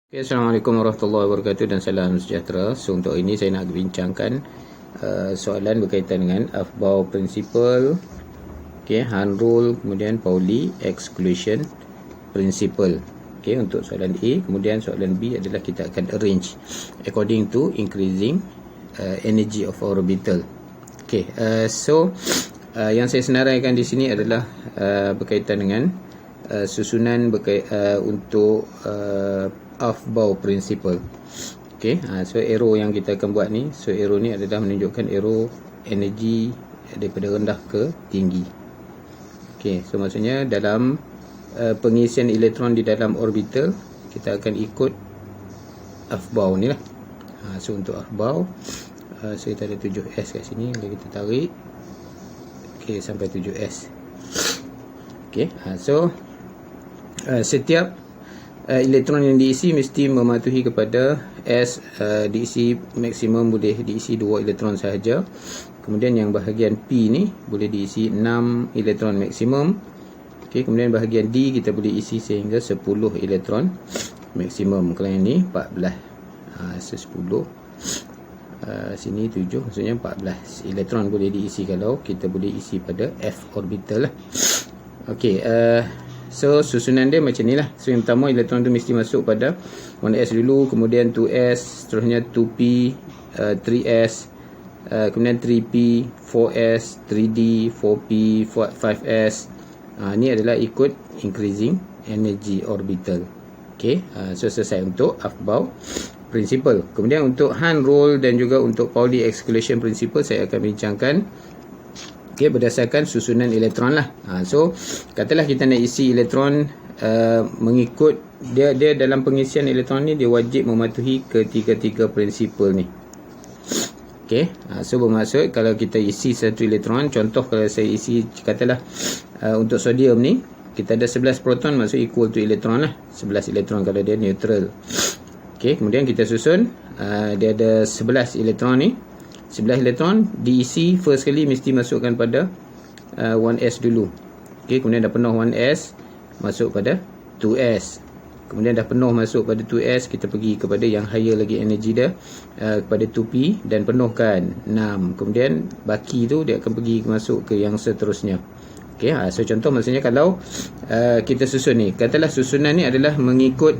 Okay, Assalamualaikum warahmatullahi wabarakatuh dan salam sejahtera. So untuk ini saya nak bincangkan soalan berkaitan dengan Aufbau Principle, hand rule, kemudian Pauli Exclusion Principle. Okay, untuk soalan A. Kemudian soalan B adalah kita akan arrange according to increasing energy of orbital. Okay, yang saya senaraikan di sini adalah berkaitan dengan susunan untuk Aufbau Principle. Okay, so arrow yang kita akan buat ni, so arrow ni adalah menunjukkan arrow energi daripada rendah ke tinggi. Okay, so maksudnya dalam pengisian elektron di dalam orbital, kita akan ikut Aufbau ni lah. So untuk Aufbau, so kita ada 7S kat sini, kalau kita tarik, okay, sampai 7S. Okay, so setiap elektron yang diisi mesti mematuhi kepada S. Diisi maksimum boleh diisi 2 elektron sahaja. Kemudian yang bahagian P ni boleh diisi 6 elektron maksimum. Okay, kemudian bahagian D kita boleh isi sehingga 10 elektron maksimum. Kalau yang ni 14, 10, sini 7, maksudnya 14 elektron boleh diisi kalau kita boleh isi pada F orbital lah. Okay, so susunan dia macam ni lah. So yang pertama, elektron tu mesti masuk pada 1s dulu, kemudian 2s, seterusnya 2p, 3s, kemudian 3p, 4s, 3d, 4p, 5s. Ni adalah ikut increasing energy orbital. Okay, so selesai untuk Aufbau Principle. Kemudian untuk hand rule dan juga untuk Pauli Exclusion Principle saya akan bincangkan. Okay, berdasarkan susunan elektron lah. So katalah kita nak isi elektron mengikut dia dalam pengisian elektron ni, dia wajib mematuhi ketiga-tiga prinsipal ni. Okay, so bermaksud kalau kita isi satu elektron, contoh kalau saya isi katalah untuk sodium ni kita ada 11 proton, maksud equal to elektron lah, 11 elektron kalau dia neutral. Okay, kemudian kita susun dia ada 11 elektron ni. 11 elektron diisi first kali mesti masukkan pada 1s dulu. Okay, kemudian dah penuh 1s, masuk pada 2s. Kemudian dah penuh masuk pada 2s, kita pergi kepada yang higher lagi energy dia, kepada 2p dan penuhkan 6. Kemudian baki tu dia akan pergi masuk ke yang seterusnya. Okay, so contoh maksudnya kalau kita susun ni, katalah susunan ni adalah mengikut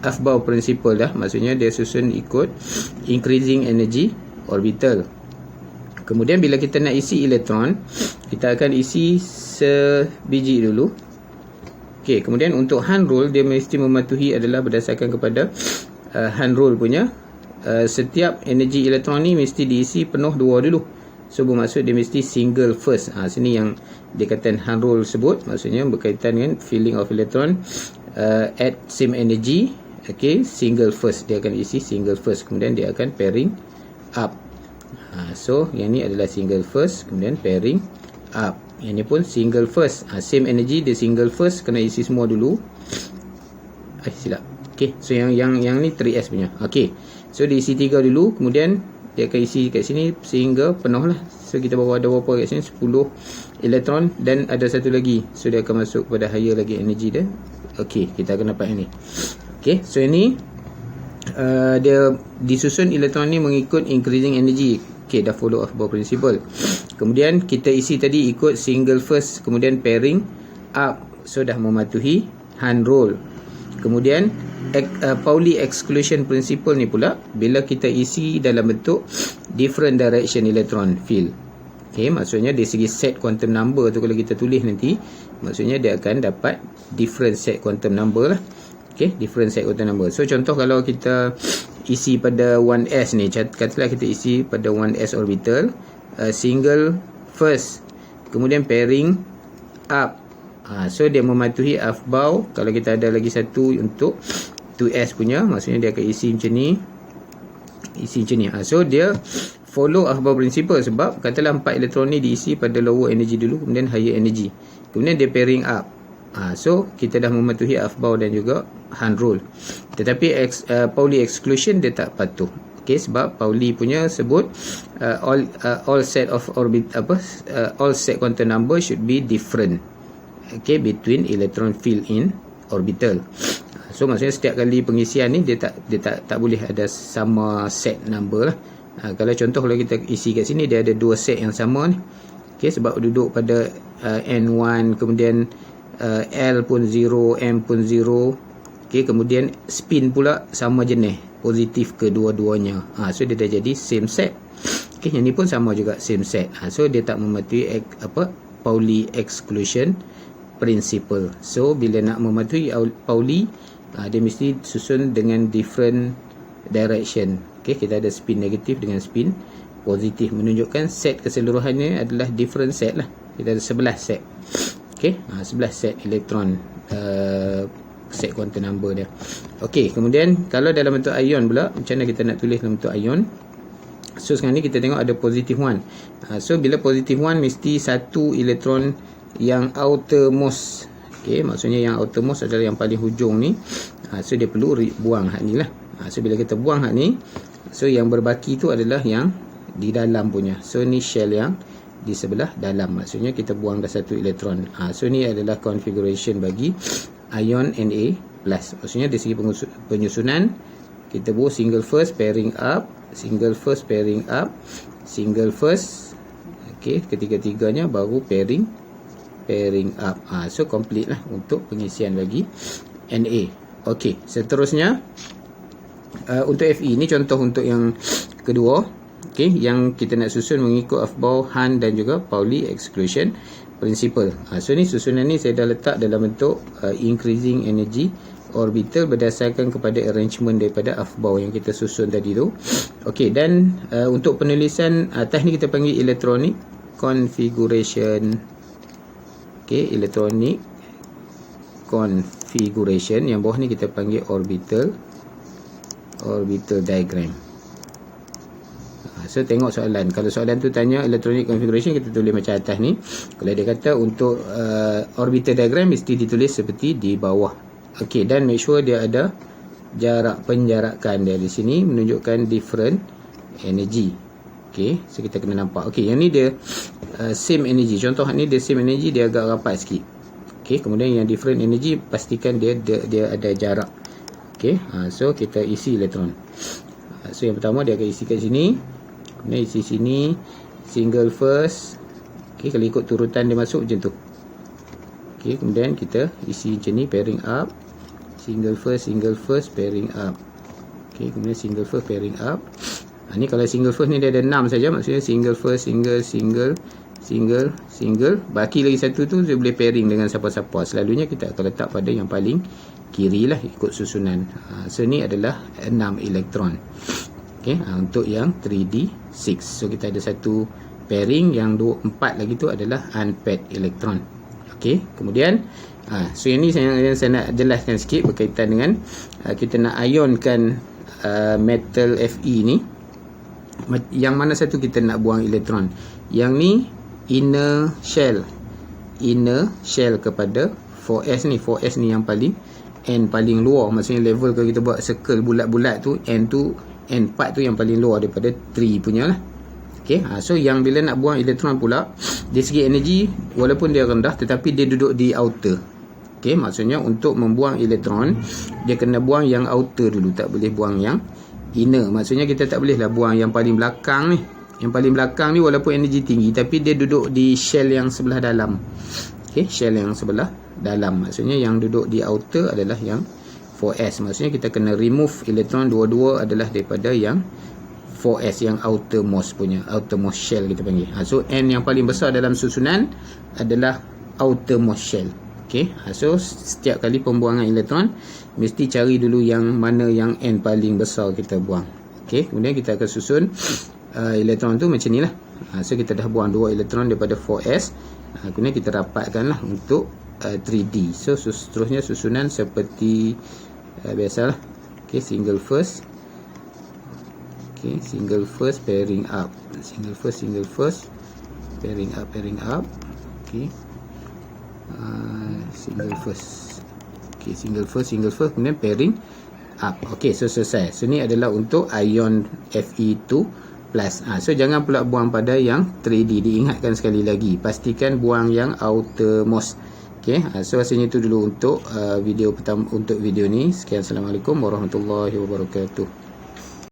Aufbau Principle dah, maksudnya dia susun ikut increasing energy orbital. Kemudian bila kita nak isi elektron, kita akan isi sebiji dulu. Okey, kemudian untuk hand rule dia mesti mematuhi adalah berdasarkan kepada hand rule punya, setiap energi elektron ni mesti diisi penuh 2 dulu. So bermaksud dia mesti single first. Sini yang dikatakan hand rule sebut, maksudnya berkaitan dengan filling of electron at same energy. Okay, single first, dia akan isi single first, kemudian dia akan pairing up. So yang ni adalah single first, kemudian pairing up. Yang ni pun single first, same energy, dia single first, kena isi semua dulu. Silap. Okay, so yang ni 3s punya. Okay, so dia isi 3 dulu, kemudian dia akan isi kat sini sehingga penuh lah. So kita bawa ada berapa kat sini, 10 elektron dan ada satu lagi, so dia akan masuk pada higher lagi energy dia. Okay, kita akan dapat yang ni. Okay, so ini dia disusun elektron ni mengikut increasing energy. Okay, dah follow Aufbau Principle. Kemudian kita isi tadi ikut single first, kemudian pairing up, so dah mematuhi hand rule. Kemudian Pauli Exclusion Principle ni pula, bila kita isi dalam bentuk different direction electron field. Okay, maksudnya dari segi set quantum number tu, kalau kita tulis nanti, maksudnya dia akan dapat different set quantum number lah. Okay, different set quantum number. So contoh kalau kita isi pada 1s ni, katalah kita isi pada 1s orbital, single first, kemudian pairing up. So dia mematuhi Aufbau. Kalau kita ada lagi satu untuk 2s punya, maksudnya dia akan isi macam ni, isi macam ni. So dia follow Aufbau Principle, sebab katalah 4 elektron ni diisi pada lower energy dulu, kemudian higher energy, kemudian dia pairing up. So kita dah mematuhi Aufbau dan juga hand rule. Tetapi Pauli Exclusion dia tak patuh. Okay, sebab Pauli punya sebut all set of orbit all set quantum number should be different. Okay, between electron field in orbital. So maksudnya setiap kali pengisian ni dia tak boleh ada sama set number lah. Kalau contoh kalau kita isi kat sini dia ada dua set yang sama ni. Okey, sebab duduk pada N1, kemudian L pun 0, M pun 0. Okey, kemudian spin pula sama jenis, positif kedua-duanya. So dia dah jadi same set. Okey, yang ni pun sama juga same set. So dia tak mematuhi Pauli exclusion principle. So bila nak mematuhi Pauli, dia mesti susun dengan different direction. Okey, kita ada spin negatif dengan spin positif, menunjukkan set keseluruhannya adalah different set lah. Kita ada 11 set. Okey, 11 set elektron, set quantum number dia. Okey, kemudian kalau dalam bentuk ion pula, macam mana kita nak tulis dalam bentuk ion? So sekarang ni kita tengok ada positive 1. So bila positive 1 mesti satu elektron yang outermost. Okey, maksudnya yang outermost adalah yang paling hujung ni. So dia perlu buang hak ni lah. So bila kita buang hak ni, so yang berbaki tu adalah yang di dalam punya. So ni shell yang di sebelah dalam. Maksudnya kita buang dah satu elektron. So ni adalah configuration bagi ion Na+. Maksudnya dari segi penyusunan, kita buat single first pairing up, single first pairing up, single first. Okey, ketiga-tiganya baru pairing up. So complete lah untuk pengisian bagi Na. Okey, seterusnya untuk Fe ni contoh untuk yang kedua. Okey, yang kita nak susun mengikut Aufbau, Hahn dan juga Pauli exclusion principle. So ni susunan ni saya dah letak dalam bentuk increasing energy orbital berdasarkan kepada arrangement daripada Aufbau yang kita susun tadi tu. Okey, dan untuk penulisan teknik kita panggil electronic configuration. Okey, electronic configuration. Yang bawah ni kita panggil orbital diagram. So tengok soalan. Kalau soalan tu tanya electronic configuration, kita tulis macam atas ni. Kalau dia kata untuk orbital diagram, mesti ditulis seperti di bawah. Okey, dan make sure dia ada penjarakan dia di sini menunjukkan different energy. Okey, so kita kena nampak. Okey, yang ni dia same energy. Contoh ni dia same energy, dia agak rapat sikit. Okey, kemudian yang different energy pastikan dia ada jarak. Okey, so kita isi elektron. So yang pertama dia akan isi kat sini, kemudian isi sini, single first. Okey, kalau ikut turutan dia masuk macam tu. Okey, kemudian kita isi macam ni, pairing up, single first, pairing up. Okey, kemudian single first, pairing up. Ni kalau single first ni dia ada 6 saja, maksudnya single first, single, baki lagi satu tu dia boleh pairing dengan siapa-siapa. Selalunya kita akan letak pada yang paling kiri lah ikut susunan. So ni adalah 6 elektron. Okey, untuk yang 3D6. So kita ada satu pairing, yang 4 lagi tu adalah unpaired elektron. Okey, kemudian so yang ni saya nak jelaskan sikit berkaitan dengan kita nak ionkan metal Fe ni. Yang mana satu kita nak buang elektron? Yang ni inner shell kepada 4s ni. 4s ni yang paling N paling luar, maksudnya level kalau kita buat circle bulat-bulat tu, N4 tu yang paling luar daripada 3 punya lah. Okey, so yang bila nak buang elektron pula, dari segi energi walaupun dia rendah tetapi dia duduk di outer. Okey, maksudnya untuk membuang elektron dia kena buang yang outer dulu, tak boleh buang yang inner. Maksudnya kita tak boleh lah buang yang paling belakang ni. Yang paling belakang ni walaupun energi tinggi tapi dia duduk di shell yang sebelah dalam. Okey, shell yang sebelah dalam. Maksudnya yang duduk di outer adalah yang 4s. Maksudnya kita kena remove elektron dua-dua adalah daripada yang 4s, yang outermost punya, outermost shell kita panggil. So N yang paling besar dalam susunan adalah outermost shell. Okey, so setiap kali pembuangan elektron mesti cari dulu yang mana yang N paling besar kita buang. Okey, kemudian kita akan susun elektron tu macam ni lah. So kita dah buang 2 elektron daripada 4s. Kemudian kita rapatkan lah untuk 3D. So seterusnya susunan seperti biasalah. Okey, single first. Okey, single first pairing up. Single first pairing up. Okey. Single first. Okey, single first kemudian pairing up. Okey, so selesai. So ni adalah untuk ion Fe2+. So jangan pula buang pada yang 3D. Diingatkan sekali lagi, pastikan buang yang outermost. Okey, so rasanya itu dulu untuk video pertama, untuk video ni. Sekian, Assalamualaikum warahmatullahi wabarakatuh.